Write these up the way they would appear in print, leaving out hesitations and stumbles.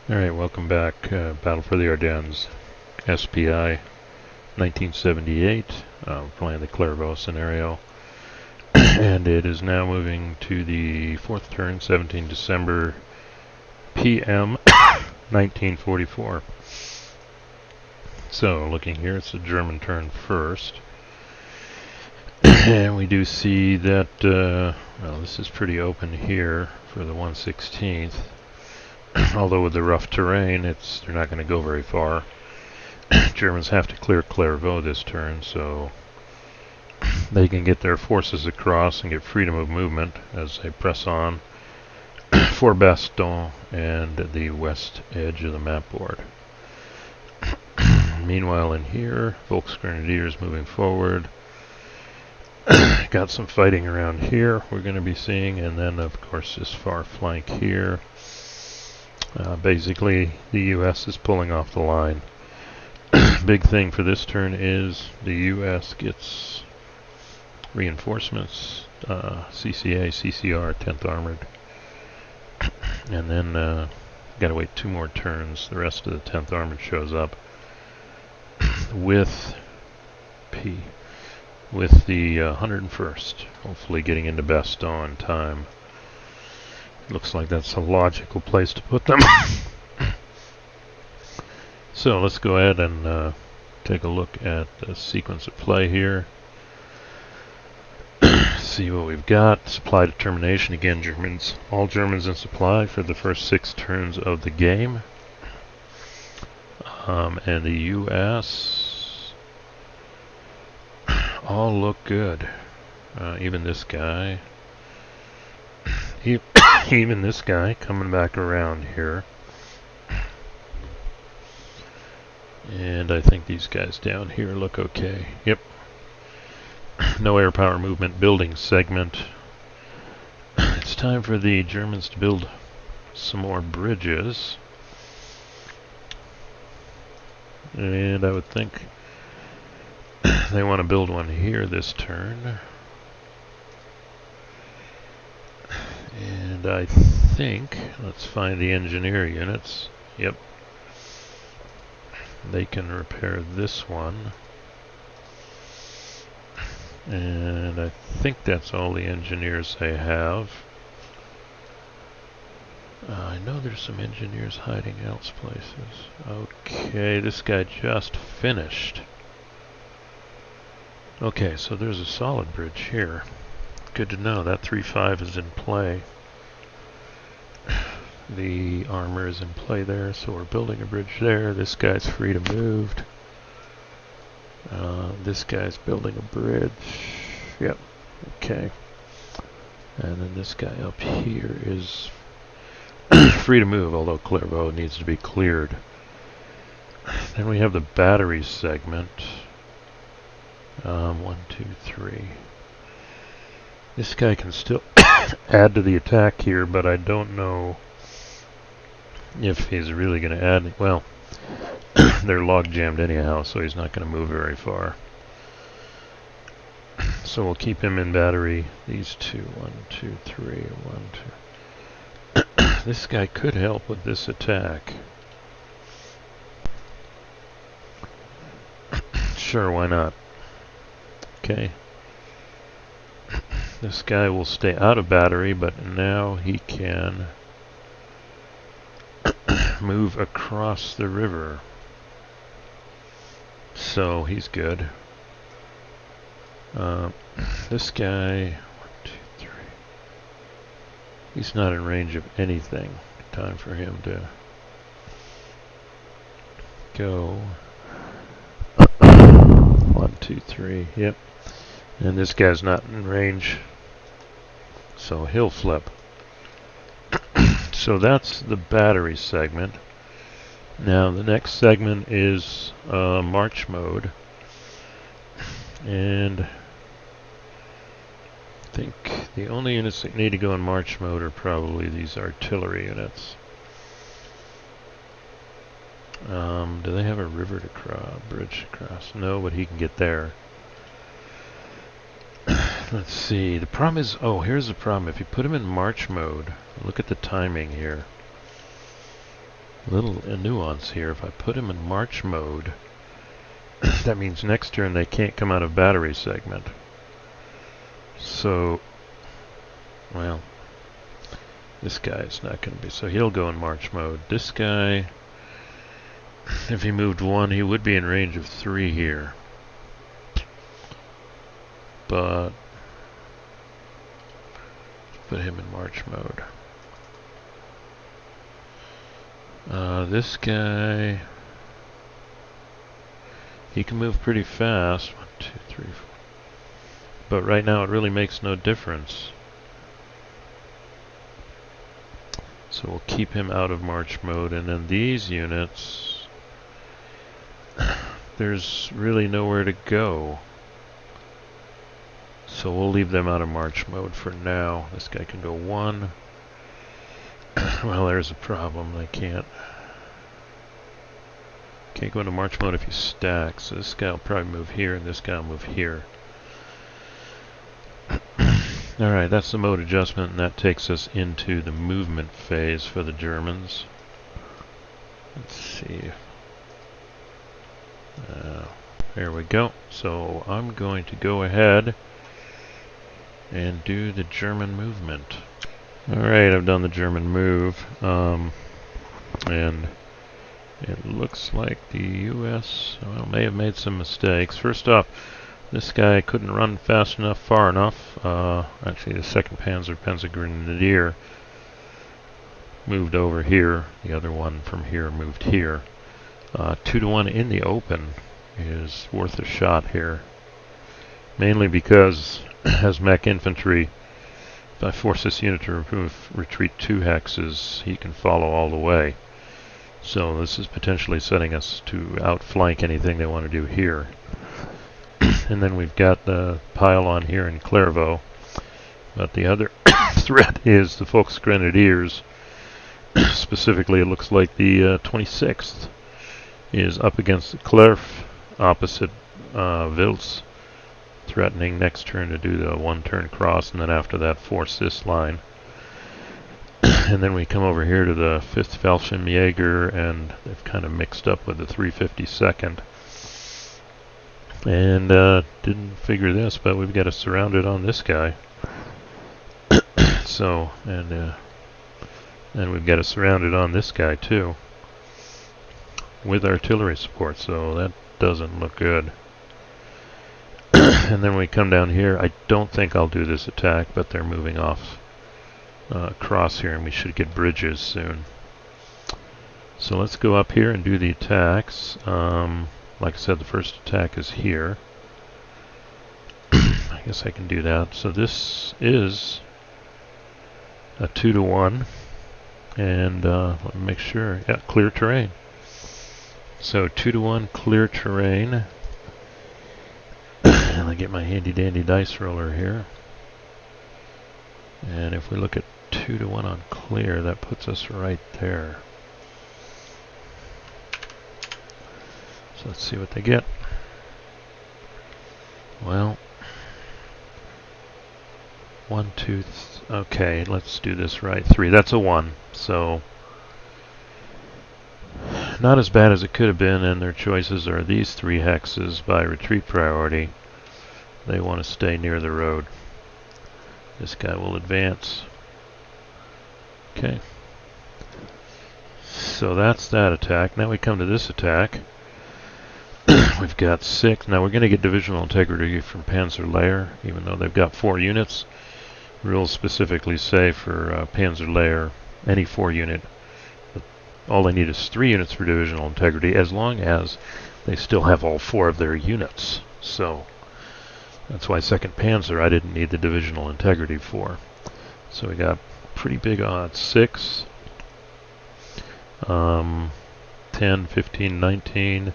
Alright, welcome back. Battle for the Ardennes, SPI, 1978, playing the Clervaux scenario. And it is now moving to the fourth turn, 17 December, PM, 1944. So, looking here, it's the German turn first. And we do see that, well, this is pretty open here for the 1/16th. Although with the rough terrain, they're not going to go very far. Germans have to clear Clervaux this turn, so they can get their forces across and get freedom of movement as they press on for Bastogne and the west edge of the map board. Meanwhile in here, Volksgrenadiers moving forward. Got some fighting around here we're going to be seeing, and then of course this far flank here. Basically, the U.S. is pulling off the line. Big thing for this turn is the U.S. gets reinforcements, CCA, CCR, 10th Armored. And then, gotta wait 2 more turns. The rest of the 10th Armored shows up with the 101st, hopefully getting into Bastogne in time. Looks like that's a logical place to put them. So let's go ahead and take a look at the sequence of play here. See what we've got. Supply determination. Again, all Germans in supply for the first 6 turns of the game. And the U.S. all look good. Even this guy. Even this guy coming back around here. And I think these guys down here look okay. Yep. No air power movement, building segment. It's time for the Germans to build some more bridges. And I would think they want to build one here this turn. And I think, let's find the engineer units. Yep. They can repair this one. And I think that's all the engineers they have. I know there's some engineers hiding else places. Okay, this guy just finished. Okay, so there's a solid bridge here. Good to know. That 3-5 is in play. The armor is in play there, so we're building a bridge there. This guy's free to move. This guy's building a bridge. Yep. Okay. And then this guy up here is free to move, although Clervaux needs to be cleared. Then we have the battery segment. 1, 2, 3. This guy can still add to the attack here, but I don't know if he's really going to add. Well, they're log jammed anyhow, so he's not going to move very far. So we'll keep him in battery. These 2, 1, 2, 3, 1, 2. This guy could help with this attack. Sure, why not? Okay. This guy will stay out of battery, but now he can move across the river. So he's good. This guy, 1, 2, 3. He's not in range of anything. Time for him to go. 1, 2, 3. Yep. And this guy's not in range, so he'll flip. So that's the battery segment. Now the next segment is march mode. And I think the only units that need to go in march mode are probably these artillery units. Do they have a river to bridge to cross? No, but he can get there. Let's see. The problem is, oh, here's the problem. If you put him in march mode, look at the timing here. Little nuance here. If I put him in march mode, that means next turn they can't come out of battery segment. So, well, this guy is not going to be, so he'll go in march mode. This guy, if he moved 1, he would be in range of 3 here. But put him in march mode. This guy, he can move pretty fast. 1, 2, 3, 4. But right now it really makes no difference. So we'll keep him out of march mode, and then these units, there's really nowhere to go. So we'll leave them out of march mode for now. This guy can go 1. Well, there's a problem. They can't go into march mode if you stack. So this guy will probably move here, and this guy will move here. Alright, that's the mode adjustment, and that takes us into the movement phase for the Germans. Let's see. There we go. So I'm going to go ahead and do the German movement. Alright, I've done the German move, and it looks like the US may have made some mistakes. First off, this guy couldn't run fast enough, far enough. Actually, the 2nd Panzer Grenadier moved over here. The other one from here moved here. 2-to-1 in the open is worth a shot here. Mainly because, as mech infantry, if I force this unit to retreat 2 hexes, he can follow all the way. So this is potentially setting us to outflank anything they want to do here. And then we've got the pylon here in Clervaux. But the other threat is the Volksgrenadiers. Specifically, it looks like the 26th is up against the Clerf opposite Wiltz, threatening next turn to do the 1-turn cross, and then after that force this line. And then we come over here to the 5th Fallschirmjäger, and they've kind of mixed up with the 352nd. And didn't figure this, but we've got it surrounded on this guy. So, and we've got it surrounded on this guy too, with artillery support, so that doesn't look good. And then we come down here. I don't think I'll do this attack, but they're moving off across here, and we should get bridges soon. So let's go up here and do the attacks. Like I said, the first attack is here. I guess I can do that. So this is a 2-to-1, and let me make sure. Yeah, clear terrain. So 2-to-1 clear terrain. And I get my handy dandy dice roller here. And if we look at 2-to-1 on clear, that puts us right there. So let's see what they get. Well, 1, 2, okay, let's do this right. 3, that's a 1. So, not as bad as it could have been, and their choices are these 3 hexes by retreat priority. They want to stay near the road. This guy will advance. Okay. So that's that attack. Now we come to this attack. We've got 6. Now we're going to get divisional integrity from Panzer Lehr, even though they've got 4 units. Rules specifically say for Panzer Lehr, any 4 unit, all they need is 3 units for divisional integrity, as long as they still have all 4 of their units. So that's why 2nd Panzer I didn't need the divisional integrity for. So we got pretty big odds. 6, 10, 15, 19,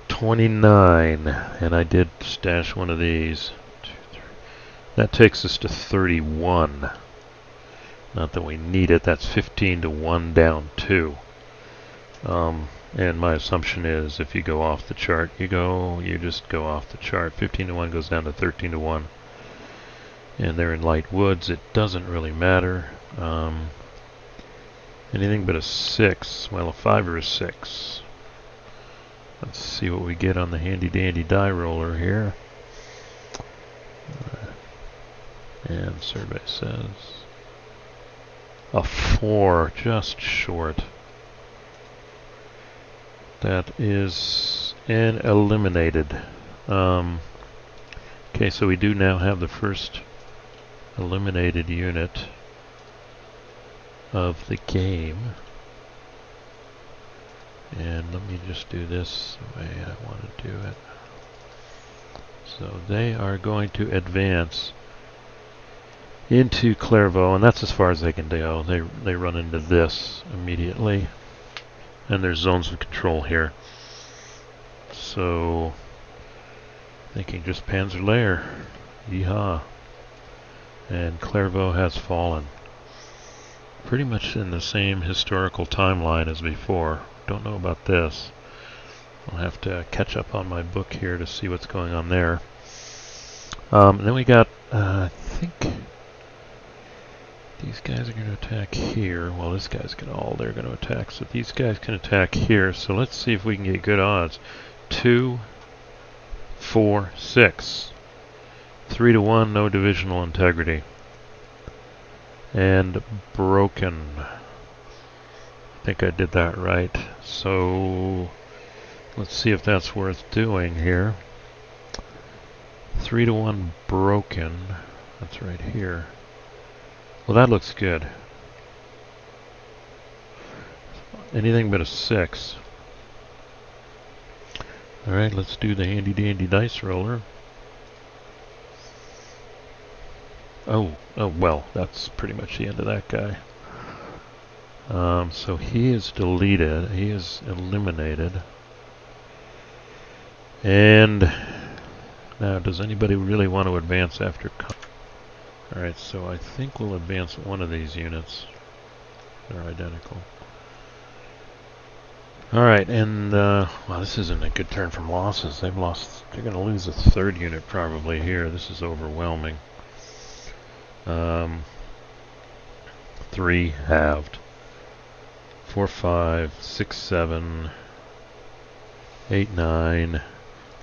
29, and I did stash one of these. 2, 3. That takes us to 31. Not that we need it. That's 15-to-1 down 2. And my assumption is if you go off the chart, you just go off the chart. 15-to-1 goes down to 13-to-1. And they're in light woods. It doesn't really matter. Anything but a 6. Well, a 5 or a 6. Let's see what we get on the handy dandy die roller here. And survey says a 4, just short. That is an eliminated. Okay, so we do now have the first eliminated unit of the game. And let me just do this the way I want to do it. So they are going to advance into Clervaux, and that's as far as they can go. They run into this immediately, and there's zones of control here. So thinking just Panzer Lehr, yeehaw, and Clervaux has fallen. Pretty much in the same historical timeline as before. Don't know about this. I'll have to catch up on my book here to see what's going on there. Then we got, I think these guys are going to attack here. Well, this guy's going to, they're going to attack. So these guys can attack here. So let's see if we can get good odds. 2, 4, 6. 3 to 1, no divisional integrity. And broken. I think I did that right. So let's see if that's worth doing here. 3 to 1 broken. That's right here. Well, that looks good. Anything but a 6. Alright, let's do the handy dandy dice roller. Oh, well, that's pretty much the end of that guy. So he is deleted. He is eliminated. And now, does anybody really want to advance after? Alright, so I think we'll advance one of these units. They're identical. Alright, and well, this isn't a good turn from losses. They're going to lose a third unit probably here. This is overwhelming. 3 halved. 4, 5, 6, 7, 8, 9,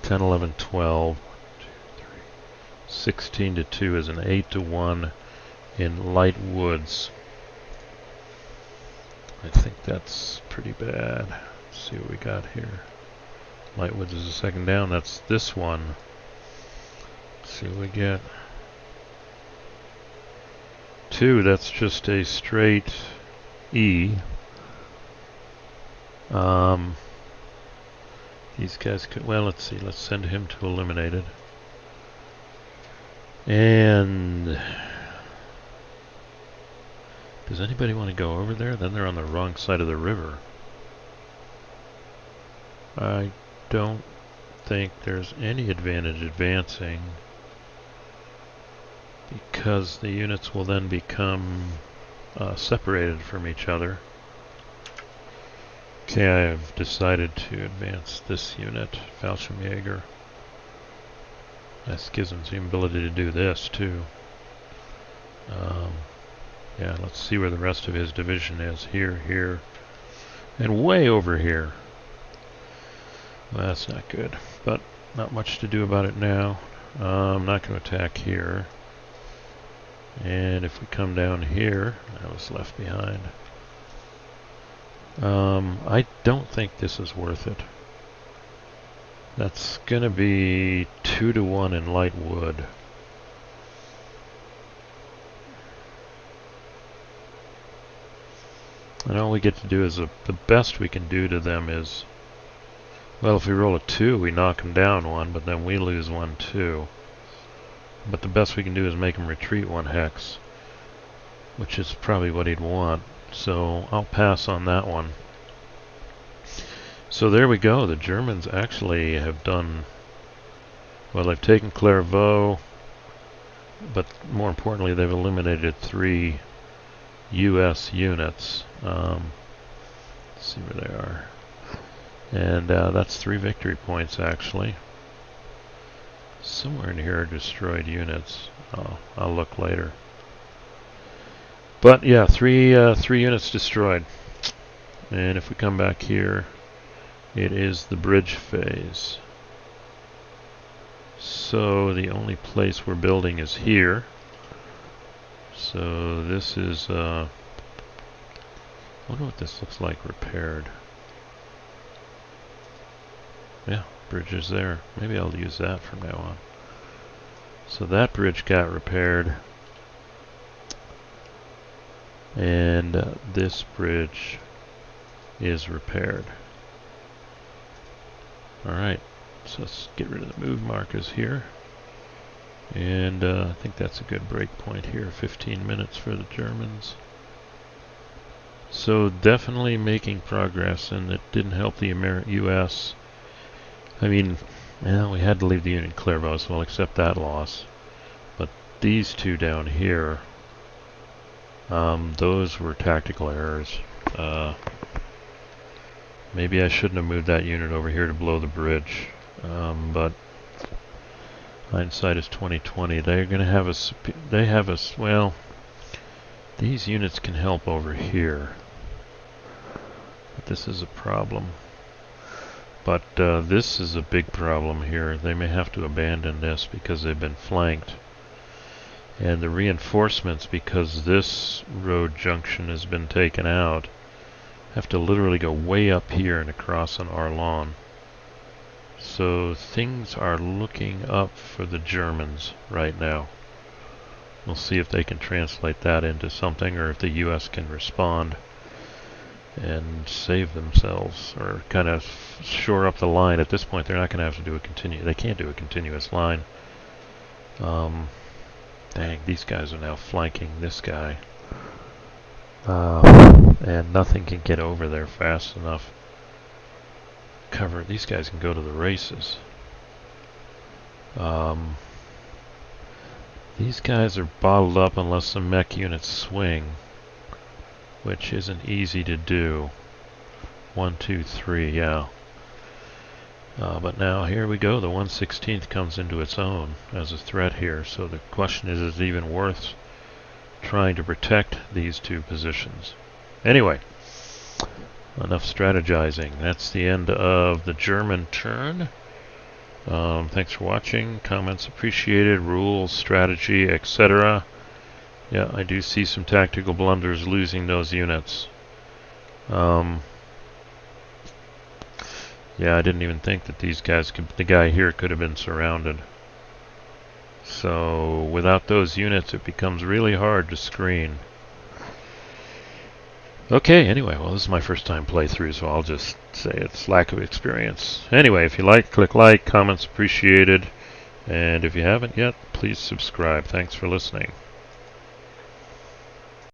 10, 11, 12, 1, 2, 3, 16 to 2 is an 8 to 1 in light woods. I think that's pretty bad. Let's see what we got here. Light woods is a second down. That's this one. Let's see what we get. 2, that's just a straight E. These guys could, well, let's see, let's send him to eliminated. And does anybody want to go over there? Then they're on the wrong side of the river. I don't think there's any advantage advancing, because the units will then become separated from each other. Okay, I have decided to advance this unit, Fallschirmjäger. That gives him the ability to do this too. Yeah, let's see where the rest of his division is. Here, here, and way over here. Well, that's not good, but not much to do about it now. I'm not going to attack here. And if we come down here, I was left behind. I don't think this is worth it. That's going to be 2 to 1 in light wood. And all we get to do is the best we can do to them is, well, if we roll a 2, we knock them down 1, but then we lose 1 too. But the best we can do is make him retreat 1 hex, which is probably what he'd want. So I'll pass on that one. So there we go. The Germans actually have done, well, they've taken Clervaux, but more importantly, they've eliminated 3 U.S. units. Let's see where they are. And that's 3 victory points, actually. Somewhere in here are destroyed units. I'll look later. But yeah, 3 units destroyed. And if we come back here, it is the bridge phase. So the only place we're building is here. So this is, I wonder what this looks like repaired. Yeah, bridge is there. Maybe I'll use that from now on. So that bridge got repaired. And this bridge is repaired. Alright, so let's get rid of the move markers here. And I think that's a good break point here, 15 minutes for the Germans. So definitely making progress, and it didn't help the US. I mean, well, we had to leave the unit in Clervaux, so we'll accept that loss. But these two down here, those were tactical errors. Maybe I shouldn't have moved that unit over here to blow the bridge, but hindsight is 20/20. They're going to have us. They have us. Well, these units can help over here, but this is a problem. But this is a big problem here. They may have to abandon this because they've been flanked. And the reinforcements, because this road junction has been taken out, have to literally go way up here and across on Ardennes. So things are looking up for the Germans right now. We'll see if they can translate that into something, or if the US can respond and save themselves, or kind of shore up the line. At this point, they're not going to have to do a they can't do a continuous line. Dang, these guys are now flanking this guy. And nothing can get over there fast enough. Cover, these guys can go to the races. These guys are bottled up unless some mech units swing, which isn't easy to do. 1, 2, 3, yeah. But now here we go, the 1/16th comes into its own as a threat here, so the question is it even worth trying to protect these two positions? Anyway, enough strategizing. That's the end of the German turn. Thanks for watching. Comments appreciated, rules, strategy, etc. Yeah, I do see some tactical blunders losing those units. Yeah, I didn't even think that these guys could, the guy here could have been surrounded. So without those units, it becomes really hard to screen. Okay, anyway, well, this is my first time playthrough, so I'll just say it's lack of experience. Anyway, if you like, click like, comments appreciated, and if you haven't yet, please subscribe. Thanks for listening.